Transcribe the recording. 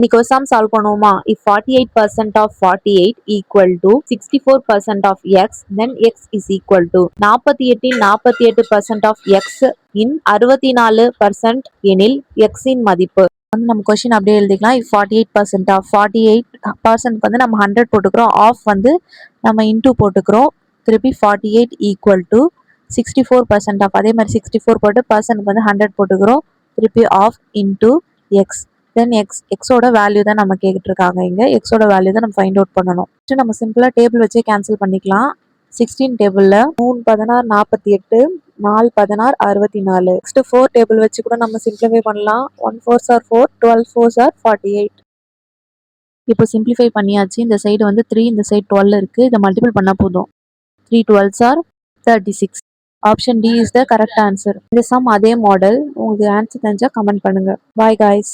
இன்னைக்கு ஒரு some solve பண்ணுவோமா? if 48% of 48 equal to 64% of x, then x is equal to 48 48% of x in 64% எனில் x இன் மதிப்பு. வந்து நம்ம கொஸ்டின் அப்படியே எழுதிக்கலாம். if 48% of 48% வந்து நம்ம 100 போட்டுக்கிறோம், ஆஃப் வந்து நம்ம இன்டூ போட்டுக்கிறோம், திருப்பி 48 ஈக்குவல் டு 64% ஆஃப், அதே மாதிரி 64 போட்டு பர்சன்ட்க்கு வந்து 100 போட்டுக்கிறோம், திருப்பி ஆஃப் இன்டூ எக்ஸ். தென் எக்ஸோட வேல்யூ தான் நம்ம கேட்டுருக்காங்க. இங்கே எக்ஸோட வேல்யூ தான் நம்ம ஃபைண்ட் அவுட் பண்ணணும். நம்ம சிம்பிளாக டேபிள் வச்சே கேன்சல் பண்ணிக்கலாம். 16 டேபிளில் 3 16 48, 4 16 64. நெக்ஸ்ட் 4 டேபிள் வச்சு கூட நம்ம சிம்பிளிஃபை பண்ணலாம். 1 4s are 4, 12 4s are 48. இப்போ சிம்பிளிஃபை பண்ணியாச்சு. இந்த சைடு வந்து 3, இந்த சைடு 12 இருக்குது. இதை மல்டிபிள் பண்ணால் போதும். 3 12s are 36. Option D is the correct answer. இந்த சம் அதே மாடல். உங்களுக்கு ஆன்சர் தெரிஞ்சால் கமெண்ட் பண்ணுங்கள். Bye guys.